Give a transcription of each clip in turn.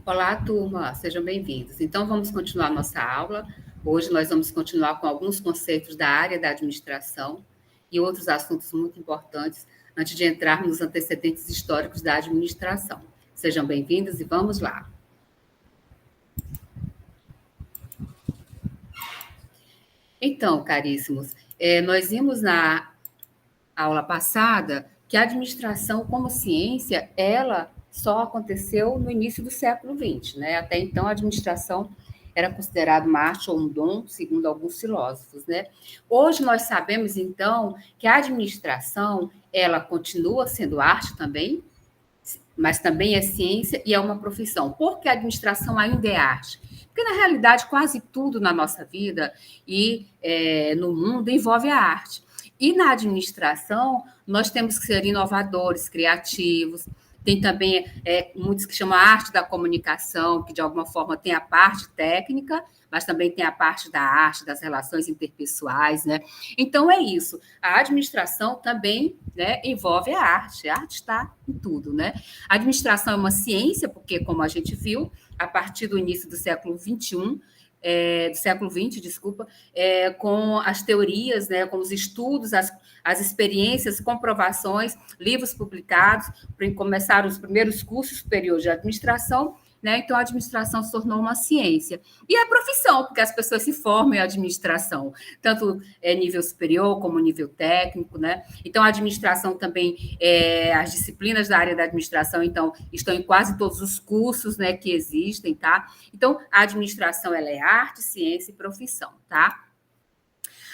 Olá, turma, sejam bem-vindos. Então, vamos continuar nossa aula. Hoje nós vamos continuar com alguns conceitos da área da administração e outros assuntos muito importantes antes de entrarmos nos antecedentes históricos da administração. Sejam bem-vindos e vamos lá. Então, caríssimos, nós vimos na aula passada que a administração como ciência, ela só aconteceu no início do século XX, né? Até então, a administração era considerada uma arte ou um dom, segundo alguns filósofos, né? Hoje nós sabemos, então, que a administração, ela continua sendo arte também, mas também é ciência e é uma profissão. Por que a administração ainda é arte? Porque, na realidade, quase tudo na nossa vida e no mundo envolve a arte. E na administração, nós temos que ser inovadores, criativos. Tem também muitos que chamam a arte da comunicação, que de alguma forma tem a parte técnica, mas também tem a parte da arte, das relações interpessoais, né? Então é isso. A administração também, né, envolve a arte está em tudo, né? A administração é uma ciência, porque, como a gente viu, a partir do início do século XXI, do século XX, desculpa, com as teorias, né, com os estudos, as experiências, comprovações, livros publicados, começaram os primeiros cursos superiores de administração, né? Então, a administração se tornou uma ciência. E a profissão, porque as pessoas se formam em administração, tanto nível superior como nível técnico, né? Então, a administração também, as disciplinas da área da administração, então, estão em quase todos os cursos, né, que existem, tá? Então, a administração, ela é arte, ciência e profissão, tá?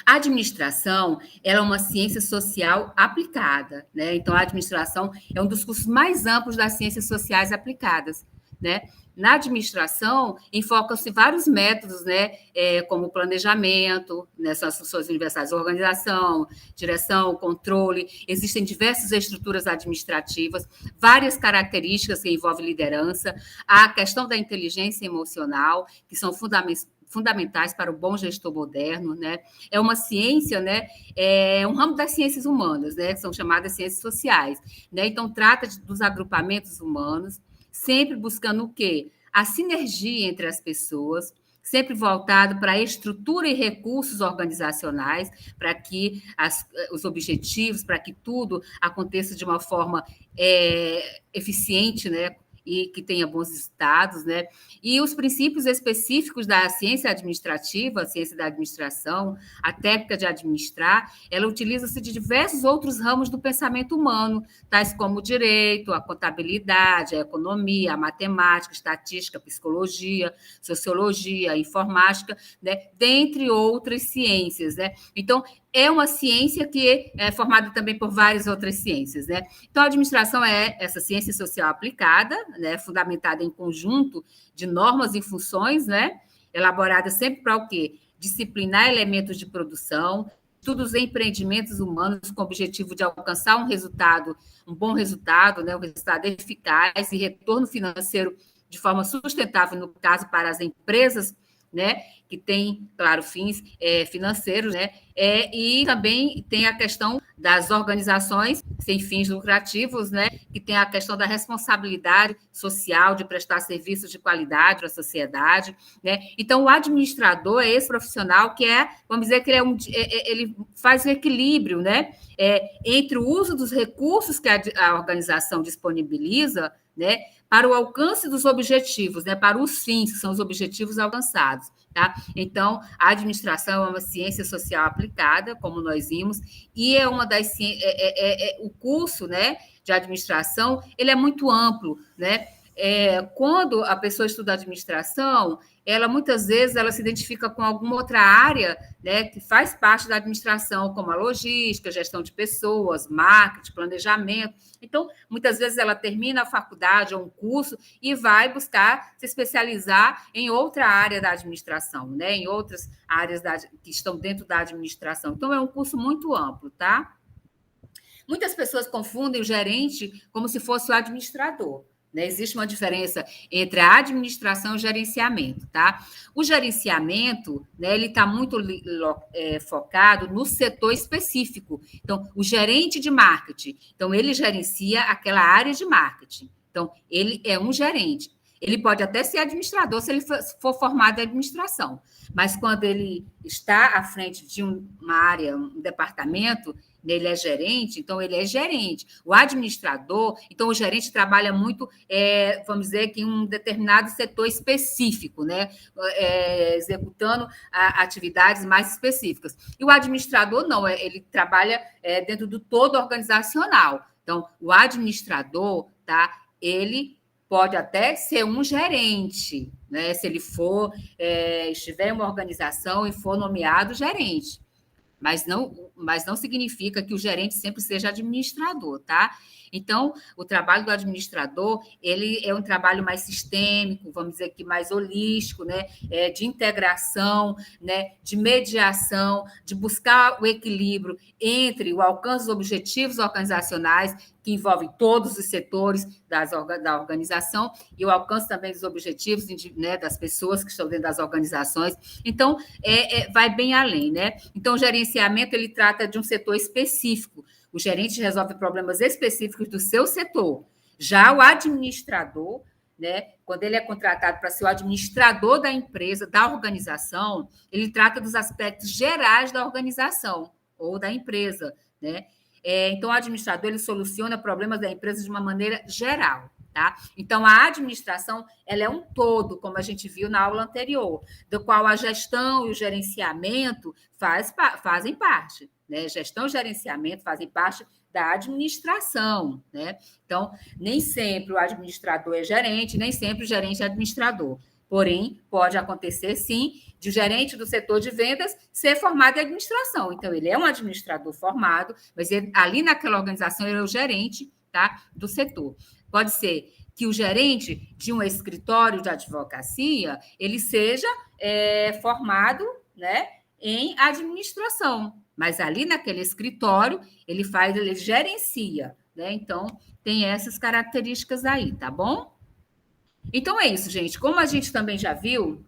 A administração, ela é uma ciência social aplicada, né? Então, a administração é um dos cursos mais amplos das ciências sociais aplicadas, né? Na administração, enfocam-se vários métodos, né? Como planejamento, né? São as funções universais, organização, direção, controle. Existem diversas estruturas administrativas, várias características que envolvem liderança, a questão da inteligência emocional, que são fundamentais para o bom gestor moderno, né? É uma ciência, né? É um ramo das ciências humanas, né? Que são chamadas ciências sociais, né? Então, trata dos agrupamentos humanos, sempre buscando o quê? A sinergia entre as pessoas, sempre voltado para a estrutura e recursos organizacionais, para que os objetivos, para que tudo aconteça de uma forma eficiente, né? E que tenha bons resultados, né? E os princípios específicos da ciência administrativa, a ciência da administração, a técnica de administrar, ela utiliza-se de diversos outros ramos do pensamento humano, tais como o direito, a contabilidade, a economia, a matemática, a estatística, a psicologia, sociologia, a informática, né? Dentre outras ciências, né? Então, é uma ciência que é formada também por várias outras ciências, né? Então, a administração é essa ciência social aplicada, né? Fundamentada em conjunto de normas e funções, né? Elaborada sempre para o quê? Disciplinar elementos de produção, estudos e empreendimentos humanos com o objetivo de alcançar um resultado, um bom resultado, né? Um resultado eficaz e retorno financeiro de forma sustentável, no caso, para as empresas, né, que tem, claro, fins financeiros, né, e também tem a questão das organizações sem fins lucrativos, né, que tem a questão da responsabilidade social de prestar serviços de qualidade para a sociedade, né. Então, o administrador é esse profissional que vamos dizer que ele faz o equilíbrio, né, entre o uso dos recursos que a organização disponibiliza, né, para o alcance dos objetivos, né, para os fins, que são os objetivos alcançados. Tá? Então, a administração é uma ciência social aplicada, como nós vimos, e é uma das o curso, né, de administração, ele é muito amplo, né? Quando a pessoa estuda administração, ela muitas vezes ela se identifica com alguma outra área, né, que faz parte da administração, como a logística, gestão de pessoas, marketing, planejamento. Então, muitas vezes ela termina a faculdade ou um curso e vai buscar se especializar em outra área da administração, né, em outras áreas que estão dentro da administração. Então, é um curso muito amplo, tá? Muitas pessoas confundem o gerente como se fosse o administrador. Né? Existe uma diferença entre a administração e o gerenciamento, tá? O gerenciamento, né, ele está muito focado no setor específico. Então, o gerente de marketing, então ele gerencia aquela área de marketing. Então, ele é um gerente. Ele pode até ser administrador se ele for formado em administração, mas quando ele está à frente de uma área, um departamento, ele é gerente, então ele é gerente. O administrador, então o gerente trabalha muito, vamos dizer, que em um determinado setor específico, né? Executando atividades mais específicas. E o administrador não, ele trabalha dentro do todo organizacional. Então, o administrador, tá? Ele pode até ser um gerente, né? Se ele estiver em uma organização e for nomeado gerente. Mas não significa que o gerente sempre seja administrador, tá? Então, o trabalho do administrador, ele é um trabalho mais sistêmico, vamos dizer que mais holístico, né? De integração, né? De mediação, de buscar o equilíbrio entre o alcance dos objetivos organizacionais, que envolvem todos os setores da organização, e o alcance também dos objetivos, né, das pessoas que estão dentro das organizações. Então, vai bem além, né? Então, o gerenciamento, ele trata de um setor específico. O gerente resolve problemas específicos do seu setor. Já o administrador, né, quando ele é contratado para ser o administrador da empresa, da organização, ele trata dos aspectos gerais da organização ou da empresa, né? Então, o administrador, ele soluciona problemas da empresa de uma maneira geral, tá? Então, a administração, ela é um todo, como a gente viu na aula anterior, do qual a gestão e o gerenciamento fazem parte, né? Gestão e gerenciamento fazem parte da administração, né? Então, nem sempre o administrador é gerente, nem sempre o gerente é administrador. Porém, pode acontecer, sim, de o gerente do setor de vendas ser formado em administração. Então, ele é um administrador formado, mas ali naquela organização ele é o gerente, tá, do setor. Pode ser que o gerente de um escritório de advocacia, ele seja formado, né, em administração, mas ali naquele escritório ele gerencia, né? Então, tem essas características aí, tá bom? Então é isso, gente. Como a gente também já viu,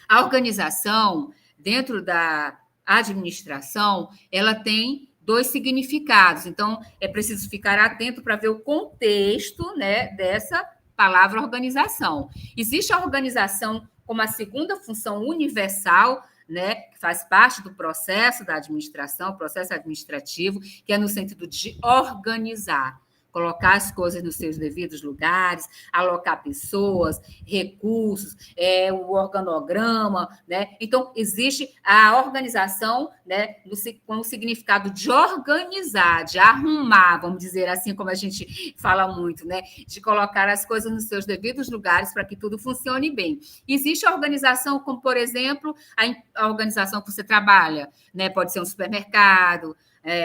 a organização dentro da administração, ela tem dois significados. Então, é preciso ficar atento para ver o contexto, né, dessa palavra organização. Existe a organização como a segunda função universal, né, que faz parte do processo da administração, processo administrativo, que é no sentido de organizar, colocar as coisas nos seus devidos lugares, alocar pessoas, recursos, o organograma, né? Então, existe a organização, né, com o significado de organizar, de arrumar, vamos dizer assim, como a gente fala muito, né? De colocar as coisas nos seus devidos lugares para que tudo funcione bem. Existe a organização, como, por exemplo, a organização que você trabalha, né? Pode ser um supermercado,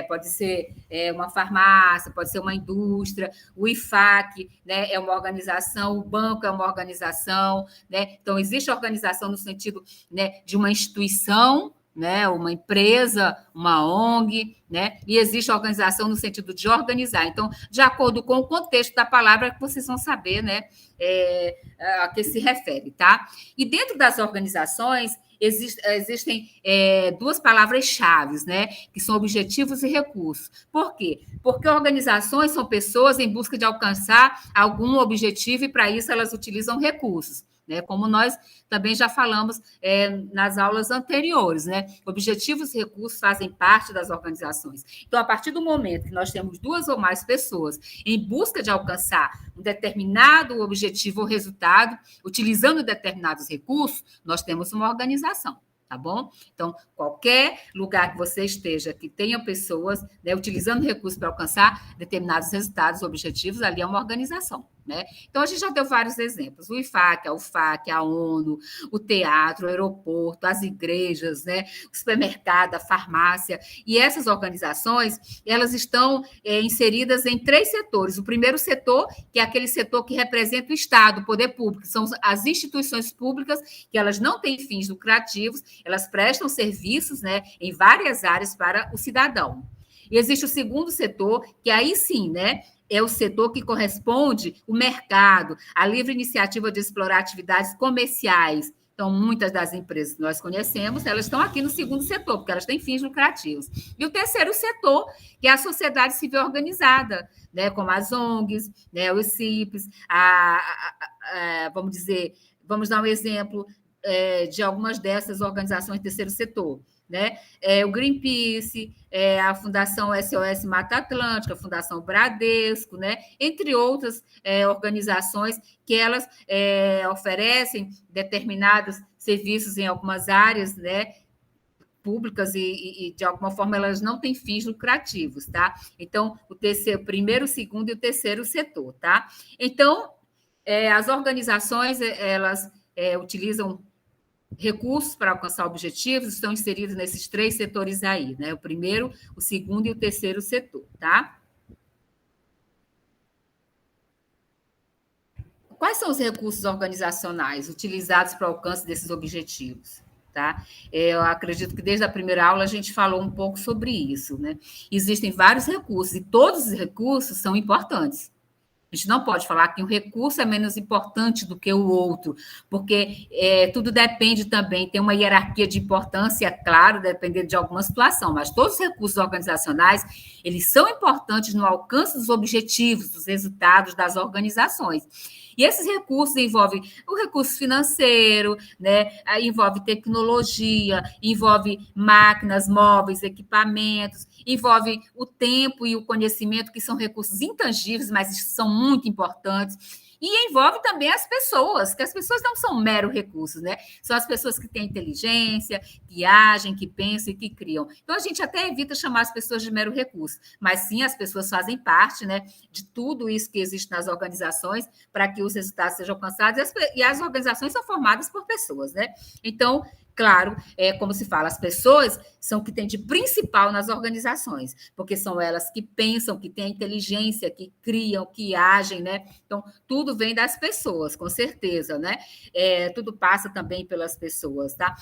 pode ser uma farmácia, pode ser uma indústria, o IFAC, né, é uma organização, o banco é uma organização, né? Então, existe organização no sentido, né, de uma instituição, né, uma empresa, uma ONG, né? E existe a organização no sentido de organizar. Então, de acordo com o contexto da palavra, que vocês vão saber, né, a que se refere, tá? E dentro das organizações, existem duas palavras-chave, né, que são objetivos e recursos. Por quê? Porque organizações são pessoas em busca de alcançar algum objetivo e, para isso, elas utilizam recursos, né, como nós também já falamos nas aulas anteriores, né? Objetivos e recursos fazem parte das organizações. Então, a partir do momento que nós temos duas ou mais pessoas em busca de alcançar um determinado objetivo ou resultado, utilizando determinados recursos, nós temos uma organização. Tá bom? Então, qualquer lugar que você esteja que tenha pessoas, né, utilizando recursos para alcançar determinados resultados, objetivos, ali é uma organização, né? Então, a gente já deu vários exemplos. O IFAC, a UFAC, a ONU, o teatro, o aeroporto, as igrejas, né, o supermercado, a farmácia. E essas organizações, elas estão inseridas em 3 setores. O primeiro setor, que é aquele setor que representa o Estado, o poder público, são as instituições públicas, que elas não têm fins lucrativos, elas prestam serviços, né, em várias áreas para o cidadão. E existe o segundo setor, que aí sim, né, é o setor que corresponde o mercado, a livre iniciativa de explorar atividades comerciais. Então, muitas das empresas que nós conhecemos, elas estão aqui no segundo setor, porque elas têm fins lucrativos. E o terceiro setor, que é a sociedade civil organizada, né, como as ONGs, né, os CIPs, vamos dizer, vamos dar um exemplo de algumas dessas organizações do terceiro setor, né? O Greenpeace, a Fundação SOS Mata Atlântica, a Fundação Bradesco, né? Entre outras organizações que elas oferecem determinados serviços em algumas áreas, né? Públicas e, de alguma forma, elas não têm fins lucrativos, tá? Então, o primeiro, o segundo e o terceiro setor, tá? Então, as organizações, elas utilizam recursos para alcançar objetivos, estão inseridos nesses 3 setores aí, né? O primeiro, o segundo e o terceiro setor, tá? Quais são os recursos organizacionais utilizados para o alcance desses objetivos? Tá? Eu acredito que desde a primeira aula a gente falou um pouco sobre isso, né? Existem vários recursos e todos os recursos são importantes. A gente não pode falar que um recurso é menos importante do que o outro, porque tudo depende também, tem uma hierarquia de importância, claro, dependendo de alguma situação, mas todos os recursos organizacionais, eles são importantes no alcance dos objetivos, dos resultados das organizações. E esses recursos envolvem o recurso financeiro, né? Envolve tecnologia, envolve máquinas, móveis, equipamentos, envolve o tempo e o conhecimento, que são recursos intangíveis, mas são muito importantes. E envolve também as pessoas, que as pessoas não são mero recursos, né? São as pessoas que têm inteligência, que agem, que pensam e que criam. Então, a gente até evita chamar as pessoas de mero recurso, mas sim, as pessoas fazem parte, né, de tudo isso que existe nas organizações para que os resultados sejam alcançados, e as organizações são formadas por pessoas, né? Então, claro, como se fala, as pessoas são o que tem de principal nas organizações, porque são elas que pensam, que têm a inteligência, que criam, que agem, né? Então, tudo vem das pessoas, com certeza, né? Tudo passa também pelas pessoas, tá?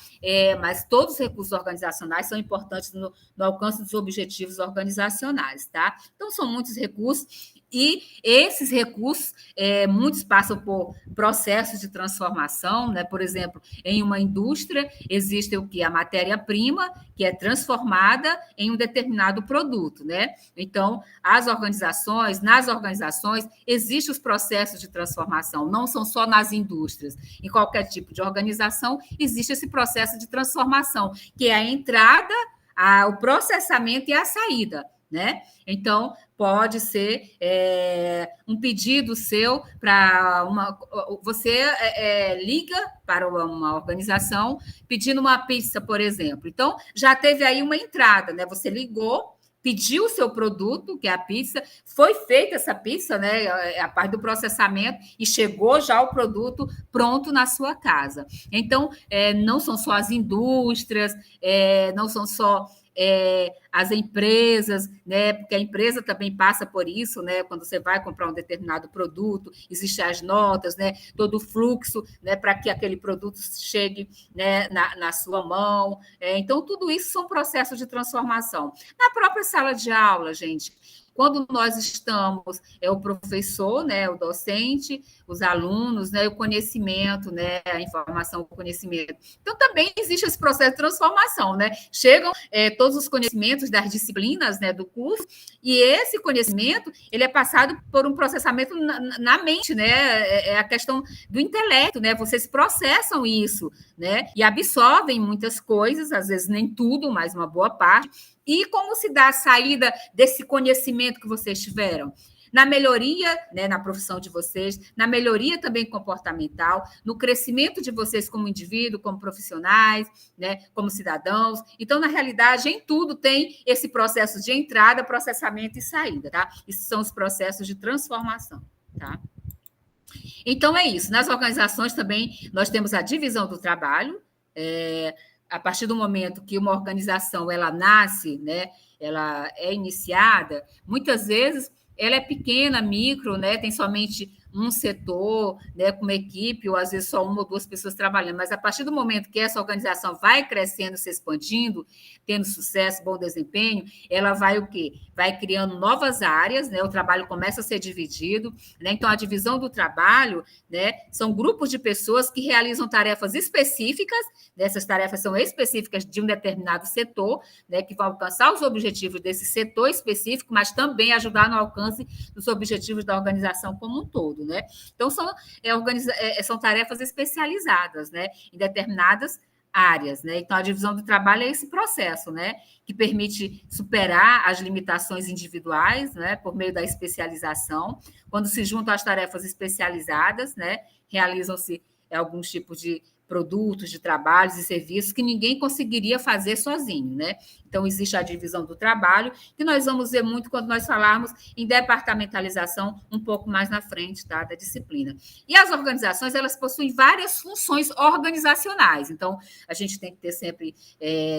Mas todos os recursos organizacionais são importantes no alcance dos objetivos organizacionais, tá? Então, são muitos recursos. E esses recursos, muitos passam por processos de transformação, né? Por exemplo, em uma indústria, existe o que? A matéria-prima, que é transformada em um determinado produto, né? Então, nas organizações, existem os processos de transformação, não são só nas indústrias. Em qualquer tipo de organização, existe esse processo de transformação, que é a entrada, o processamento e a saída, né? Então, pode ser um pedido seu para uma. Você liga para uma organização pedindo uma pizza, por exemplo. Então, já teve aí uma entrada, né? Você ligou, pediu o seu produto, que é a pizza, foi feita essa pizza, né? A parte do processamento, e chegou já o produto pronto na sua casa. Então, não são só as indústrias, não são só as empresas, né? Porque a empresa também passa por isso, né? Quando você vai comprar um determinado produto, existem as notas, né? Todo o fluxo, né? Para que aquele produto chegue, né? na sua mão. Então, tudo isso são processos de transformação. Na própria sala de aula, gente, quando nós estamos, o professor, né, o docente, os alunos, né, o conhecimento, né, a informação, o conhecimento. Então, também existe esse processo de transformação, né? Chegam todos os conhecimentos das disciplinas, né, do curso, e esse conhecimento, ele é passado por um processamento na mente, né? É a questão do intelecto, né? Vocês processam isso, né? E absorvem muitas coisas, às vezes nem tudo, mas uma boa parte. E como se dá a saída desse conhecimento que vocês tiveram? Na melhoria, né, na profissão de vocês, na melhoria também comportamental, no crescimento de vocês como indivíduo, como profissionais, né, como cidadãos. Então, na realidade, em tudo tem esse processo de entrada, processamento e saída, tá? Esses são os processos de transformação, tá? Então, é isso. Nas organizações também, nós temos a divisão do trabalho, a partir do momento que uma organização ela nasce, né, ela é iniciada, muitas vezes ela é pequena, micro, né, tem somente um setor, né, com uma equipe, ou às vezes só uma ou duas pessoas trabalhando, mas a partir do momento que essa organização vai crescendo, se expandindo, tendo sucesso, bom desempenho, ela vai o quê? Vai criando novas áreas, né, o trabalho começa a ser dividido, né, então a divisão do trabalho, né, são grupos de pessoas que realizam tarefas específicas, né, essas tarefas são específicas de um determinado setor, né, que vão alcançar os objetivos desse setor específico, mas também ajudar no alcance dos objetivos da organização como um todo. todo, né? Então, são tarefas especializadas, né, em determinadas áreas, né? Então, a divisão do trabalho é esse processo, né, que permite superar as limitações individuais, né, por meio da especialização. Quando se juntam as tarefas especializadas, né, realizam-se alguns tipos de produtos, de trabalhos e serviços que ninguém conseguiria fazer sozinho, né? Então, existe a divisão do trabalho, que nós vamos ver muito quando nós falarmos em departamentalização um pouco mais na frente, tá, da disciplina. E as organizações, elas possuem várias funções organizacionais. Então, a gente tem que ter sempre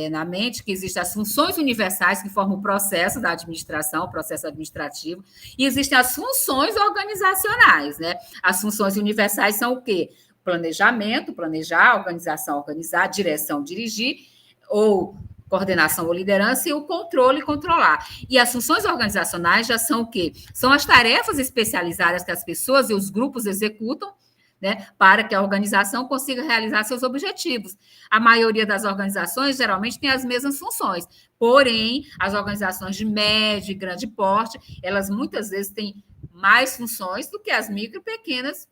na mente que existem as funções universais que formam o processo da administração, o processo administrativo, e existem as funções organizacionais, né? As funções universais são o quê? Planejamento, planejar, organização, organizar, direção, dirigir, ou coordenação ou liderança, e o controle, controlar. E as funções organizacionais já são o quê? São as tarefas especializadas que as pessoas e os grupos executam, né, para que a organização consiga realizar seus objetivos. A maioria das organizações geralmente tem as mesmas funções, porém, as organizações de médio e grande porte, elas muitas vezes têm mais funções do que as micro e pequenas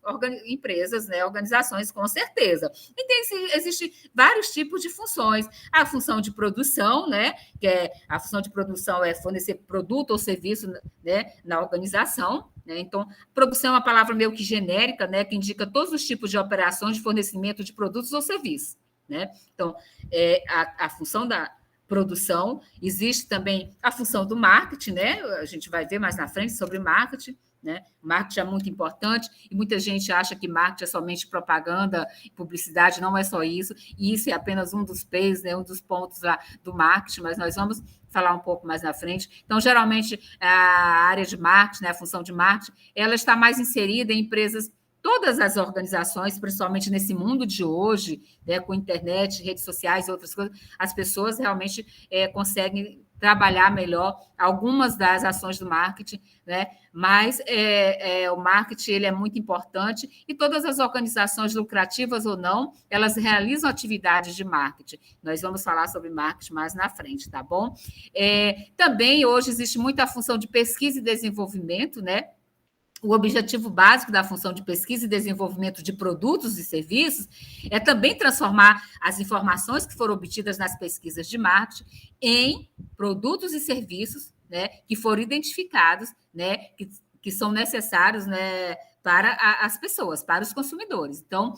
empresas, né, organizações, com certeza. E existem vários tipos de funções. A função de produção, né, a função de produção é fornecer produto ou serviço, né, na organização, né? Então, produção é uma palavra meio que genérica, né, que indica todos os tipos de operações de fornecimento de produtos ou serviços, né? Então, a função da produção, existe também a função do marketing, né? A gente vai ver mais na frente sobre marketing, né? Marketing é muito importante e muita gente acha que marketing é somente propaganda e publicidade, não é só isso, e isso é apenas um dos P's, né? Um dos pontos lá do marketing, mas nós vamos falar um pouco mais na frente. Então, geralmente, a área de marketing, né, a função de marketing, ela está mais inserida em empresas, todas as organizações, principalmente nesse mundo de hoje, né, com internet, redes sociais e outras coisas, as pessoas realmente conseguem trabalhar melhor algumas das ações do marketing, né? Mas o marketing ele é muito importante e todas as organizações, lucrativas ou não, elas realizam atividades de marketing. Nós vamos falar sobre marketing mais na frente, tá bom? Também hoje existe muita função de pesquisa e desenvolvimento, né? O objetivo básico da função de pesquisa e desenvolvimento de produtos e serviços é também transformar as informações que foram obtidas nas pesquisas de marketing em produtos e serviços, né, que foram identificados, né, que são necessários, né, para as pessoas, para os consumidores. Então,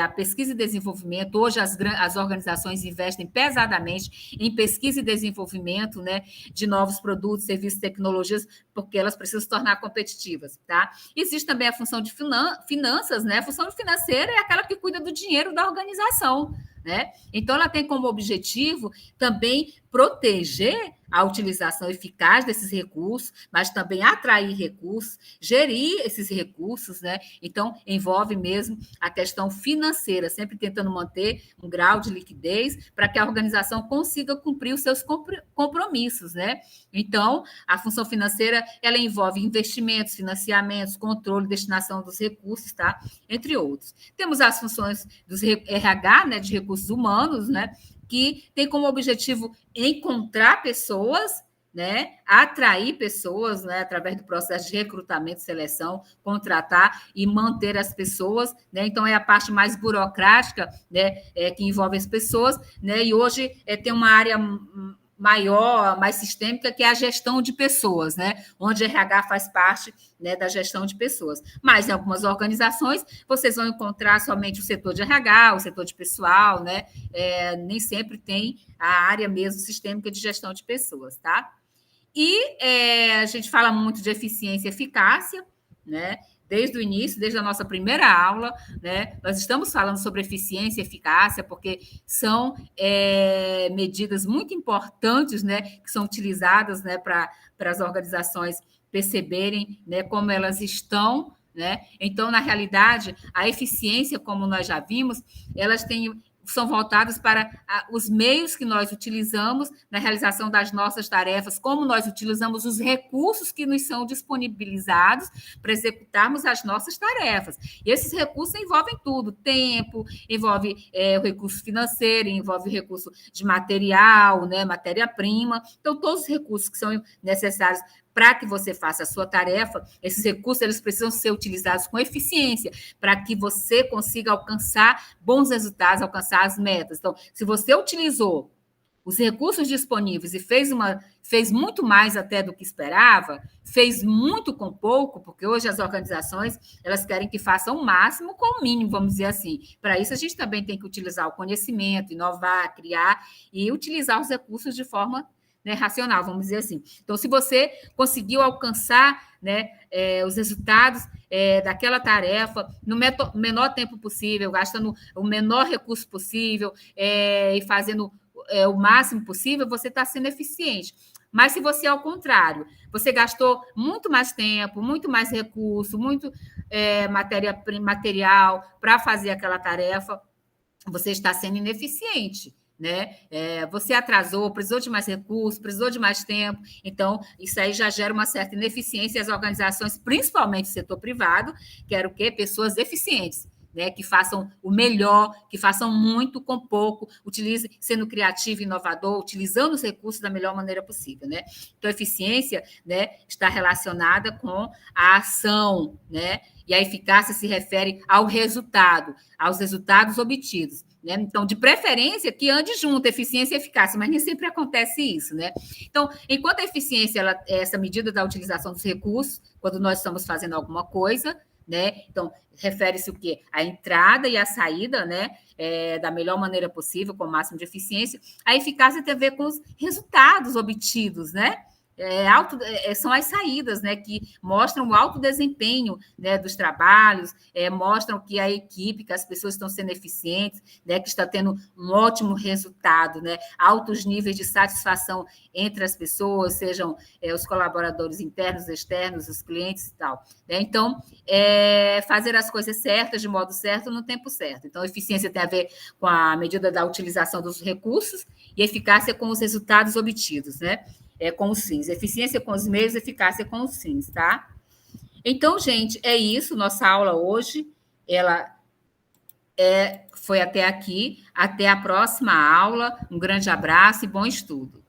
a pesquisa e desenvolvimento, hoje as organizações investem pesadamente em pesquisa e desenvolvimento, né, de novos produtos, serviços, tecnologias, porque elas precisam se tornar competitivas, tá? Existe também a função de finanças, né? A função financeira é aquela que cuida do dinheiro da organização, né? Então, ela tem como objetivo também proteger a utilização eficaz desses recursos, mas também atrair recursos, gerir esses recursos, né? Então, envolve mesmo a questão financeira, sempre tentando manter um grau de liquidez para que a organização consiga cumprir os seus compromissos, né? Então, a função financeira, ela envolve investimentos, financiamentos, controle, destinação dos recursos, tá? Entre outros. Temos as funções dos RH, né, de recursos humanos, né, que tem como objetivo encontrar pessoas, né, atrair pessoas, né, através do processo de recrutamento, seleção, contratar e manter as pessoas, né? Então é a parte mais burocrática, né, que envolve as pessoas, né? E hoje tem uma área maior, mais sistêmica, que é a gestão de pessoas, né? Onde RH faz parte, né, da gestão de pessoas. Mas em algumas organizações, vocês vão encontrar somente o setor de RH, o setor de pessoal, né? Nem sempre tem a área mesmo sistêmica de gestão de pessoas, tá? E a gente fala muito de eficiência e eficácia, né? Desde o início, desde a nossa primeira aula, né? Nós estamos falando sobre eficiência e eficácia, porque são medidas muito importantes, né? Que são utilizadas, né? Para as organizações perceberem, né? Como elas estão, né? Então, na realidade, a eficiência, como nós já vimos, elas são voltados para os meios que nós utilizamos na realização das nossas tarefas, como nós utilizamos os recursos que nos são disponibilizados para executarmos as nossas tarefas. E esses recursos envolvem tudo: tempo, envolve o recurso financeiro, envolve o recurso de material, né, matéria-prima. Então, todos os recursos que são necessários para que você faça a sua tarefa, esses recursos eles precisam ser utilizados com eficiência, para que você consiga alcançar bons resultados, alcançar as metas. Então, se você utilizou os recursos disponíveis e fez muito mais até do que esperava, fez muito com pouco, porque hoje as organizações elas querem que façam o máximo com o mínimo, vamos dizer assim. Para isso, a gente também tem que utilizar o conhecimento, inovar, criar e utilizar os recursos de forma, né, racional, vamos dizer assim. Então, se você conseguiu alcançar, né, os resultados daquela tarefa no menor tempo possível, gastando o menor recurso possível e fazendo o máximo possível, você está sendo eficiente. Mas se você, ao contrário, você gastou muito mais tempo, muito mais recurso, muito material para fazer aquela tarefa, você está sendo ineficiente. Né? Você atrasou, precisou de mais recursos, precisou de mais tempo, então isso aí já gera uma certa ineficiência e as organizações, principalmente o setor privado, querem o quê? Pessoas eficientes. Né, que façam o melhor, que façam muito com pouco, utilize, sendo criativo e inovador, utilizando os recursos da melhor maneira possível. Né? Então, a eficiência, né, está relacionada com a ação, né? E a eficácia se refere ao resultado, aos resultados obtidos. Né? Então, de preferência, que ande junto, eficiência e eficácia, mas nem sempre acontece isso. Né? Então, enquanto a eficiência é essa medida da utilização dos recursos, quando nós estamos fazendo alguma coisa, né? Então, refere-se o quê? A entrada e a saída, né? Da melhor maneira possível, com o máximo de eficiência. A eficácia tem a ver com os resultados obtidos, né? São as saídas, né, que mostram o alto desempenho, né, dos trabalhos, mostram que a equipe, que as pessoas estão sendo eficientes, né, que está tendo um ótimo resultado, né, altos níveis de satisfação entre as pessoas, sejam os colaboradores internos, externos, os clientes e tal. Né? Então, fazer as coisas certas, de modo certo, no tempo certo. Então, eficiência tem a ver com a medida da utilização dos recursos e eficácia com os resultados obtidos, né? Com os fins. Eficiência com os meios, eficácia com os fins, tá? Então, gente, é isso. Nossa aula hoje, ela foi até aqui. Até a próxima aula. Um grande abraço e bom estudo.